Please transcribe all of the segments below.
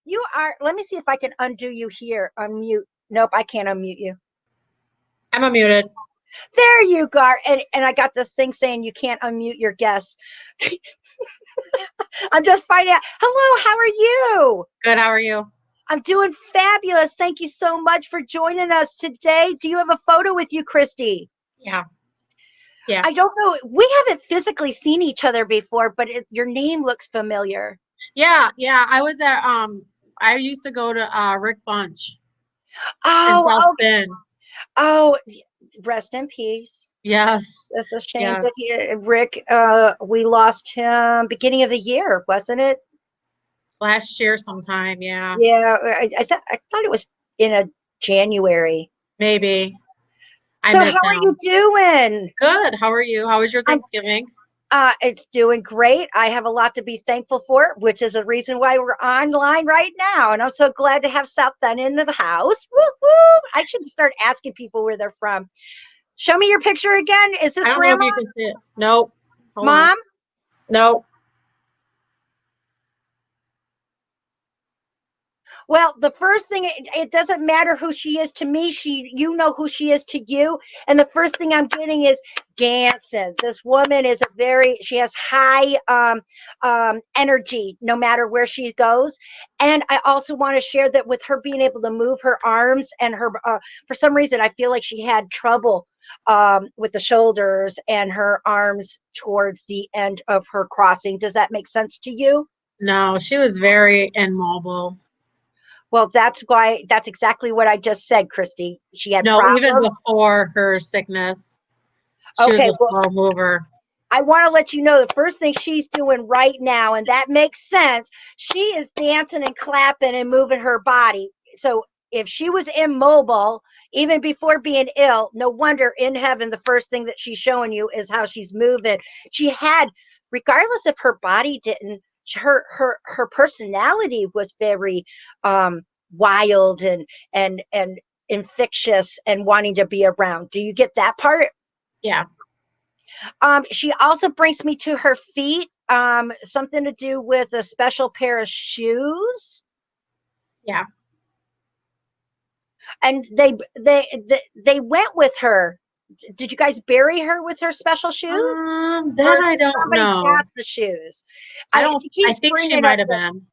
You are, let me see if I can undo you here. Unmute. Nope, I can't unmute you. I'm unmuted. There you go. And I got this thing saying you can't unmute your guests. I'm just finding out. Hello, how are you? Good. How are you? I'm doing fabulous. Thank you so much for joining us today. Do you have a photo with you, Christy? Yeah. Yeah. I don't know. We haven't physically seen each other before, but your name looks familiar. Yeah. Yeah. I used to go to Rick Bunch in Oh, South okay. Bend. Oh, rest in peace. Yes. It's a shame Yes. that Rick, we lost him beginning of the year, wasn't it? Last year sometime. Yeah. Yeah, I thought it was in a January. Maybe. I So how miss are you him. doing? Good. How are you? How was your I'm Thanksgiving? it's doing great. I have a lot to be thankful for, which is the reason why we're online right now. And I'm so glad to have South Bend in the house. Woo woo! I should start asking people where they're from. Show me your picture again. Is I this don't know if grandma? you can see it. Nope. Hold on. Mom? Nope. Well, the first thing, it doesn't matter who she is to me. You know who she is to you. And the first thing I'm getting is dancing. This woman is she has high energy no matter where she goes. And I also want to share that with her being able to move her arms and for some reason, I feel like she had trouble with the shoulders and her arms towards the end of her crossing. Does that make sense to you? No, she was very immobile. Well, that's exactly what I just said, Christy. She had No, even problems. before her sickness, she was Okay, a well, slow mover. I want to let you know the first thing she's doing right now, and that makes sense. She is dancing and clapping and moving her body. So if she was immobile, even before being ill, no wonder in heaven, the first thing that she's showing you is how she's moving. She had, regardless if her body didn't, her personality was very wild and infectious and wanting to be around. Do you get that part? Yeah. She also brings me to her feet. Something to do with a special pair of shoes, Yeah. and they went with her. Did you guys bury her with her special shoes, or That I did don't somebody got know. the shoes? I don't, She I keeps think she bringing up might have this. been.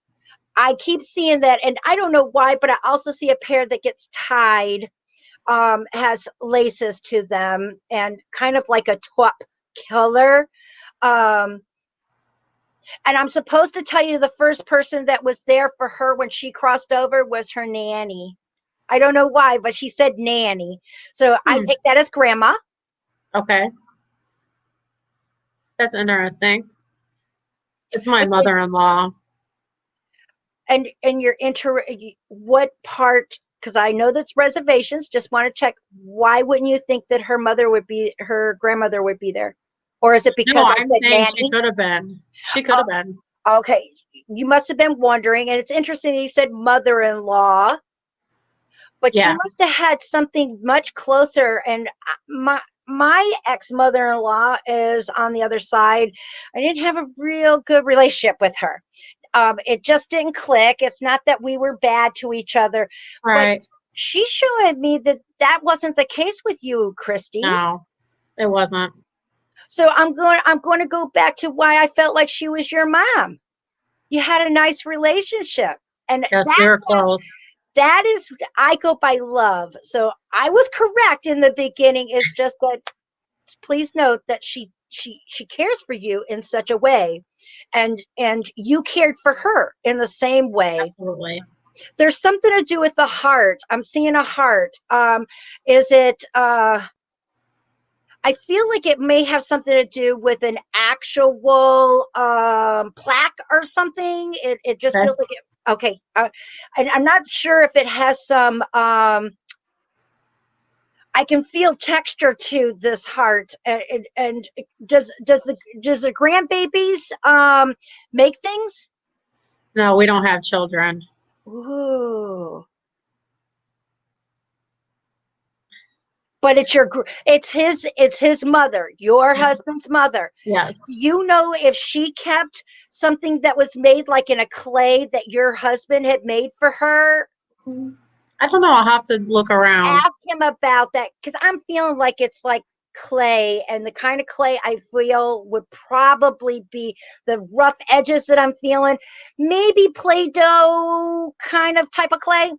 I keep seeing that, and I don't know why, but I also see a pair that gets tied, has laces to them, and kind of like a taupe color. Um, And I'm supposed to tell you the first person that was there for her when she crossed over was her nanny. I don't know why, but she said nanny. So I Hmm. take that as grandma. Okay. That's interesting. It's my mother-in-law. And you're what part? Because I know that's reservations. Just want to check. Why wouldn't you think that her grandmother would be there? Or is it No, because I I'm said saying she nanny? could have been. She could Uh, have been. okay. You must have been wondering. And it's interesting that you said mother in law, but you Yeah. must have had something much closer. And my ex mother-in-law is on the other side. I didn't have a real good relationship with her. It just didn't click. It's not that we were bad to each other, but Right. she showed me that that wasn't the case with you, Christy. No, it wasn't. So I'm going to go back to why I felt like she was your mom. You had a nice relationship, and Yes, we were close. that is, I go by love. So I was correct in the beginning. It's just that, please note that she cares for you in such a way, and you cared for her in the same way. Absolutely. There's something to do with the heart. I'm seeing a heart. Is it I feel like it may have something to do with an actual plaque or something. It just Okay. feels like it. Okay, and I'm not sure if it has some. I can feel texture to this heart, and does the grandbabies make things? No, we don't have children. Ooh, but it's his mother, your husband's mother. Yes. Do you know if she kept something that was made like in a clay that your husband had made for her? I don't know. I'll have to look around. Ask him about that, because I'm feeling like it's like clay, and the kind of clay I feel would probably be the rough edges that I'm feeling. Maybe Play-Doh kind of type of clay.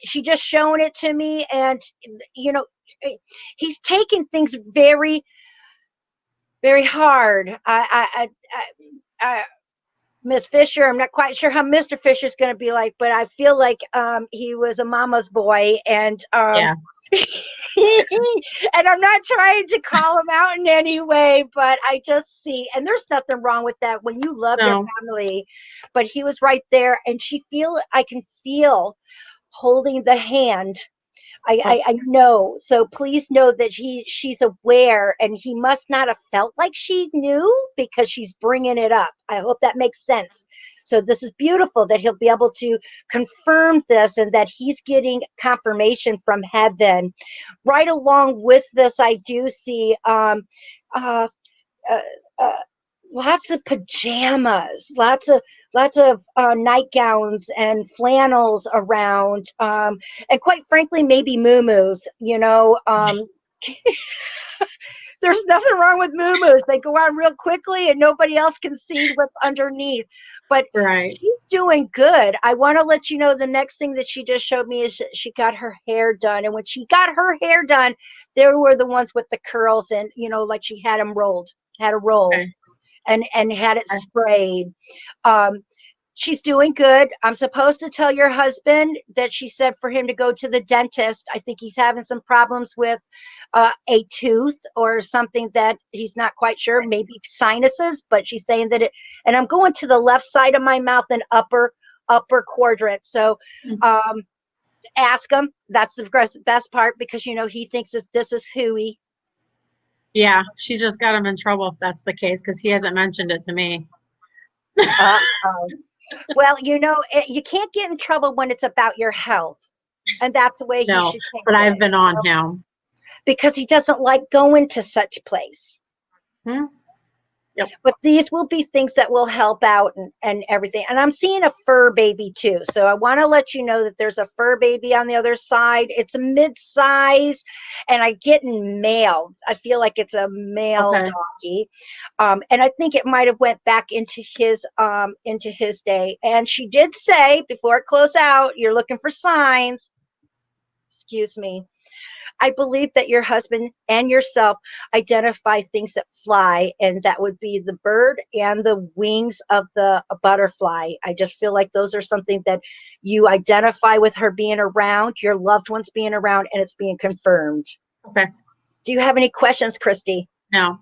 She just shown it to me, and you know, he's taking things very, very hard. Miss Fisher, I'm not quite sure how Mr. Fisher's going to be like, but I feel like he was a mama's boy, and Yeah. and I'm not trying to call him out in any way, but I just see, and there's nothing wrong with that when you love your No. family. But he was right there, and I can feel holding the hand. Oh, I know. So please know that she's aware, and he must not have felt like she knew because she's bringing it up. I hope that makes sense. So this is beautiful that he'll be able to confirm this, and that he's getting confirmation from heaven. Right along with this, I do see uh, uh, uh, lots of pajamas, lots of nightgowns and flannels around, and quite frankly, maybe muumuus. There's nothing wrong with muumuus. They go on real quickly, and nobody else can see what's underneath. But right. she's doing good. I want to let you know the next thing that she just showed me is she got her hair done, and when she got her hair done, there were the ones with the curls, and like she had them rolled, had a roll, Okay. and had it Okay. sprayed. Um, she's doing good. I'm supposed to tell your husband that she said for him to go to the dentist. I think he's having some problems with a tooth or something that he's not quite sure, maybe sinuses, but she's saying that and I'm going to the left side of my mouth and upper quadrant. So um, ask him. That's the best part, because he thinks this is hooey. Yeah, she just got him in trouble if that's the case because he hasn't mentioned it to me. Uh, well, you can't get in trouble when it's about your health, and that's the way he No, should take but I've it, been on him. because he doesn't like going to such place. Hmm? Yep. But these will be things that will help out, and everything. And I'm seeing a fur baby too. So I want to let you know that there's a fur baby on the other side. It's a mid-size, and I get in male. I feel like it's a male Okay. doggy. And I think it might have went back into his day. And she did say before it closed out, you're looking for signs. Excuse me. I believe that your husband and yourself identify things that fly, and that would be the bird and the wings of the butterfly. I just feel like those are something that you identify with her being around, your loved ones being around, and it's being confirmed. Okay. Do you have any questions, Christy? No.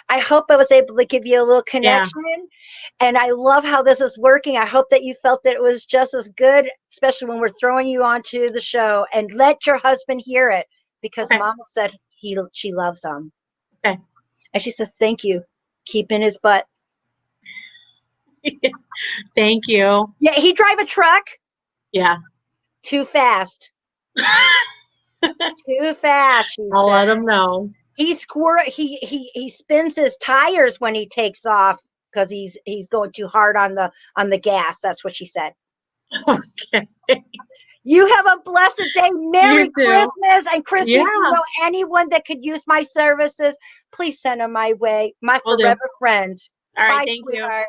I hope I was able to give you a little Yeah. connection, and I love how this is working. I hope that you felt that it was just as good, especially when we're throwing you onto the show. And let your husband hear it, because Okay. Mama said she loves him, Okay. and she says thank you, keeping his butt. Thank you. Yeah, he drive a truck Yeah. too fast, too fast. She I'll said let him know. he spins his tires when he takes off, because he's going too hard on the gas. That's what she said. Okay. You have a blessed day. You Merry too. Christmas. And Christy, if you Yeah. know anyone that could use my services, please send them my way. My Will do. forever friend. All right. Bye, Thank you. sweetheart.